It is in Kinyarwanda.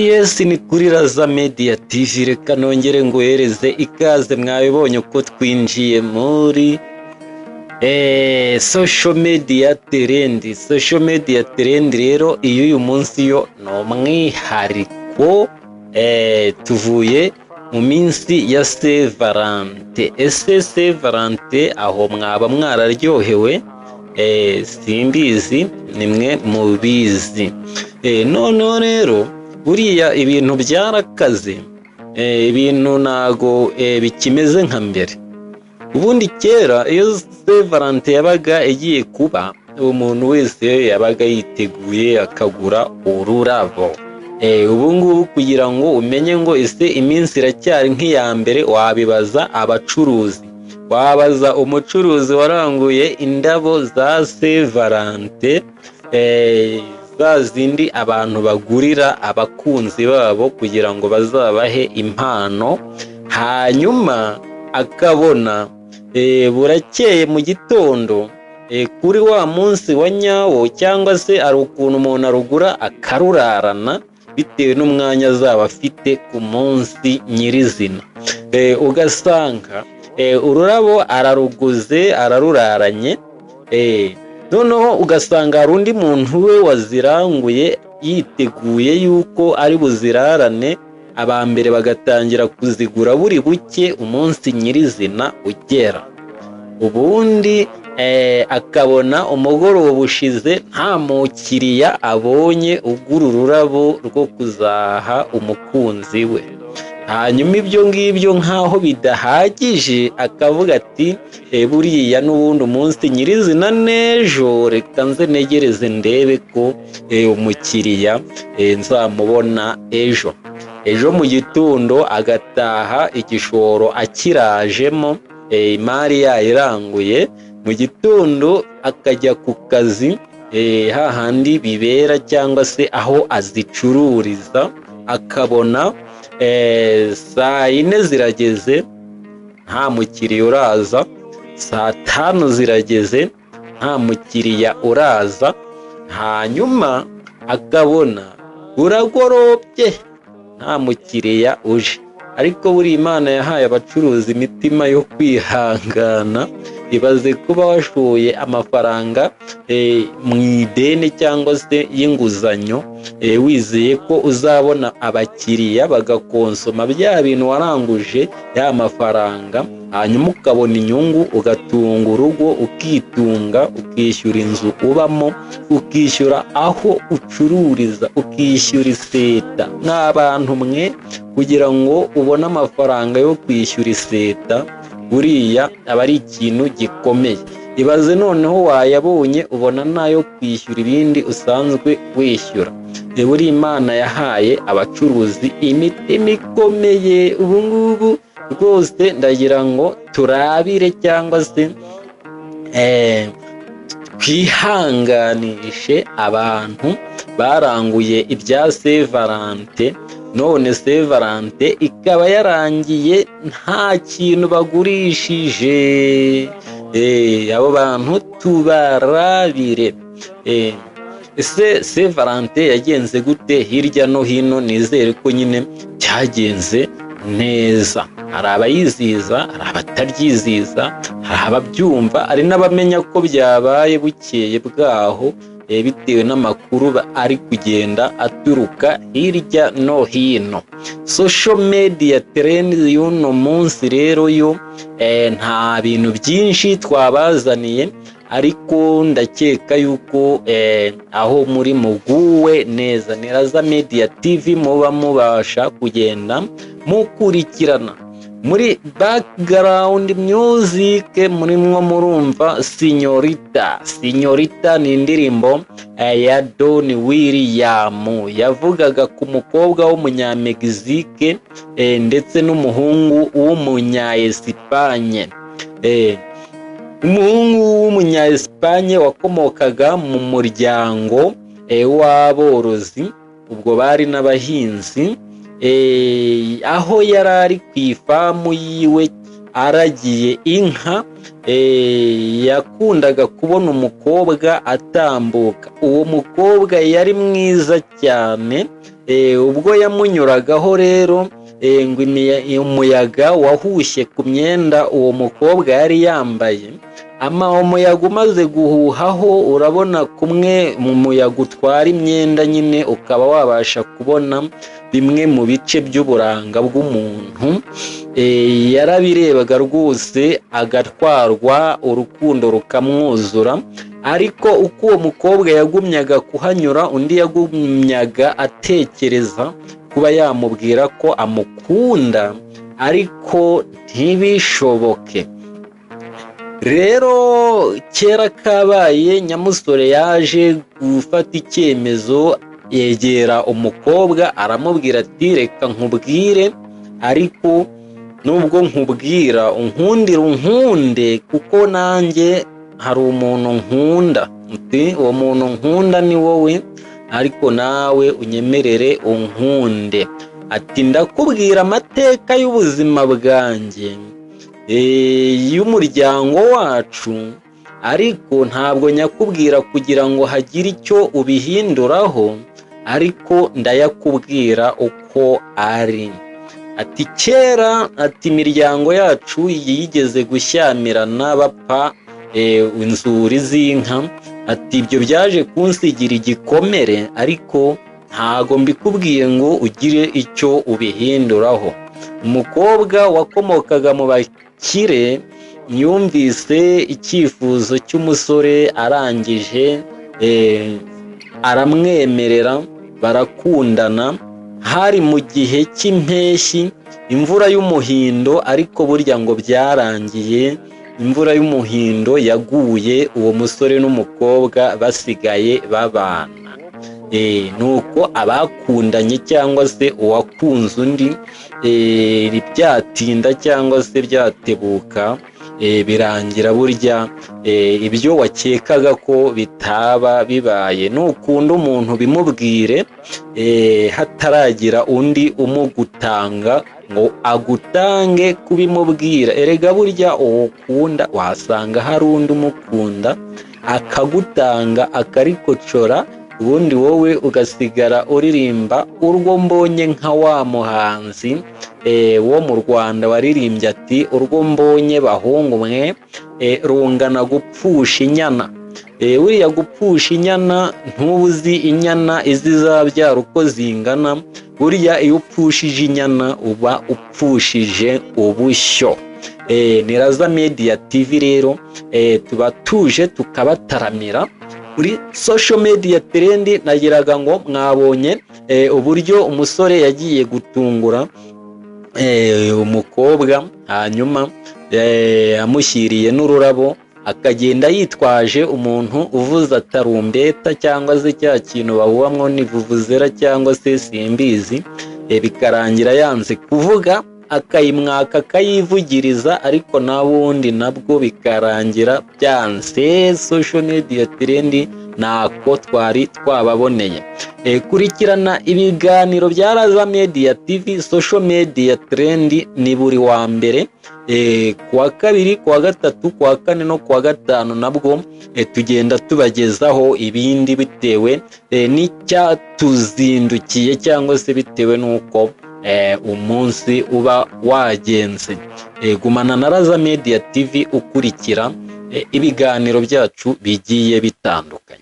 Yes ni kuri Raza Media TV. Reka nongere nguhereze ikaze. Mwabibonye uko twinjiye muri social media trend rero iyo uyu munsi yo no mwihariko tuvuye mu minsi ya Saint Valentin. Saint Valentin aho mwaba mwararyohewe simbizi nimwe mubizi. None rero buriya ibintu byarakaze, ibintu nago bikimeze nka mbere. Ubundi kera iyo Saint Valentin yabaga igiye kuba, umuntu wese yabaga yiteguye akagura ururabo. Ubu ngubu kugira ngo umenye ngo ese iminsi iracyari nk'iya mbere, wabibaza abacuruzi. Wabaza umucuruzi waranguye indabo za Saint Valentin, za zindi abantu bagurira abakunzi babo kugira ngo bazabahe impano, hanyuma akabona burakeye mu gitondo kuri wa munsi wa nyawo, cyangwa se ari ukuntu umuntu arugura akarurarana bitewe n'umwanya azaba afite ku munsi nyirizina. Ugasanga ururabo araruguze araruraranye, noneho ugasanga hari undi muntu we waziranguye yiteguye yuko ari buzirarane, abambere bagatangira kuzigura buri buke umunsi nyirizina ugera. Ubundi akabona umugoroba ushize nta mukiriya abonye ugura ururabo rwo kuzaha umukunzi we. Hanyuma ibyo ngibyo nkaho bidahagije, akavuga ati buriya n'ubundi umunsi nyirizina n'ejo reka nze negereze ndebe ko umukiriya nzamubona ejo. Mu gitondo agataha igishoro akirajemo, imari yayiranguye. Mu gitondo akajya ku kazi, hahandi bibera cyangwa se aho azicururiza, akabona saa 4 zirageze nta mukiriya uraza, saa 5 zirageze nta mukiriya uraza, hanyuma akabona buragorobye nta mukiriya uje. Ariko buri Imana yahaye abacuruzi imitima yo kwihangana. Ibaze kuba washoye amafaranga mu ideni cyangwa se y'inguzanyo, wizeye ko uzabona abakiriya bagakonsoma bya bintu waranguje ya mafaranga, hanyuma ukabona inyungu, ugatunga urugo, ukitunga, ukishyura inzu ubamo, ukishyura aho ucururiza, ukishyura iseta. Nk'abantu mwe kugira ngo ubone amafaranga yo kwishyura iseta, buriya aba ari ikintu gikomeye. Ibaze noneho wayabonye ubona nayo kwishyura ibindi usanzwe wishyura. Buri Imana yahaye abacuruzi imitima ikomeye. Ubu ngubu rwose ndagira ngo turabire cyangwa se twihanganishe abantu baranguye ibya Saint Valentin, none Saint Valentin ikaba yarangiye nta kintu bagurishije. Abo bantu tubarabire. Ese Saint Valentin yagenze gute hirya no hino? Nizere ko nyine cyagenze neza. Hari abayizihiza, hari abataryizihiza, hari ababyumva, hari n'abamenya ko byabaye bukeye bwaho bitewe n'amakuru ari kugenda aturuka hirya no hino. Social media trend y'uno munsi rero yo nta bintu byinshi twabazaniye, ariko ndakeka yuko aho muri muguwe neza. Ni Raza Media TV muba mubasha kugenda mukurikirana. Muri background music murimwo murumva Signorita ni indirimbo ya Don William yavugaga ku mukobwa w'umunyamegizike ndetse n'umuhungu w'umunya-Espanye. Umuhungu w'umunya-Espanye wakomokaga mu muryango w'aborozi, ubwo bari n'abahinzi, aho yari ari ku ifamu yiwe aragiye inka. Yakundaga kubona umukobwa atambuka. Uwo mukobwa yari mwiza cyane, ubwo yamunyuragaho rero ngo umuyaga wahushye ku myenda uwo mukobwa yari yambaye. Umuyaga umaze guhuhaho, urabona kumwe mu muyaga utwara imyenda nyine, ukaba wabasha kubona bimwe mu bice by'uburanga bw'umuntu. Yarabirebaga rwose agatwarwa, urukundo rukamwuzura. Ariko uko uwo mukobwa yagumyaga kuhanyura, undi yagumyaga atekereza kuba yamubwira ko amukunda, ariko ntibishoboke. Rero kera kabaye, nyamusore yaje gufata icyemezo, yegera umukobwa aramubwira ati reka nkubwire, ariko nubwo nkubwira unkunde, kuko nanjye hari umuntu nkunda. Uwo muntu nkunda ni wowe, ariko nawe unyemerere unkunde. Ati ndakubwira amateka y'ubuzima bwanjye, y'umuryango wacu, ariko ntabwo nyakubwira kugira ngo hagire icyo ubihinduraho, ariko ndayakubwira uko ari. Ati kera, ati imiryango yacu yigeze gushyamirana bapfa inzuri z'inka. Ati ibyo byaje kunsigira igikomere, ariko ntago mbikubwiye ngo ugire icyo ubihinduraho. Umukobwa wakomokaga mu bakire yumvise icyifuzo cy'umusore, arangije aramwemerera, barakundana. Hari mu gihe cy'impeshyi, imvura y'umuhindo, ariko burya ngo byarangiye imvura y'umuhindo yaguye, uwo musore n'umukobwa basigaye babana. Nuko abakundanye cyangwa se uwakunze undi, byatinda cyangwa se byatebuka, birangira burya ibyo wakekaga ko bitaba bibaye. Nukunda umuntu bimubwire hataragira undi umugutanga ngo agutange kubimubwira. Erega burya ukunda wasanga hari undi umukunda akagutanga akarikocora, ubundi wowe ugasigara uririmba urwo mbonye nka wa muhanzi wo mu Rwanda waririmbye ati urwo mbonye bahungu mwe rungana gupfusha inyana. Uriya gupfusha inyana, ntubuzi inyana izizabyara uko zingana. Burya iyo upfushije inyana uba upfushije ubushyo. Ni Raza Media TV rero, tuba tuje tukabataramira kuri social media trend. Nagiraga ngo mwabonye uburyo umusore yagiye gutungura umukobwa, hanyuma amushyiriye n'ururabo, akagenda yitwaje umuntu uvuza tarumbeta cyangwa se cya kintu bahuhamwo ni vuvuzera cyangwa se simbizi, bikarangira yanze kuvuga, akayimwaka akayivugiriza, ariko nabundi nabwo bikarangira byanze. Social media trend nako twari twababoneye. Kurikirana ibiganiro bya Raza Media TV. Social media trend ni buri wa mbere, kuwa kabiri, kuwa gatatu, kuwa kane no kuwa gatanu nabwo tugenda tubagezaho ibindi bitewe n'icyatuzindukiye cyangwa se bitewe n'uko umunsi uba wagenze. Gumana na Raza Media TV ukurikira ibiganiro byacu bigiye bitandukanye.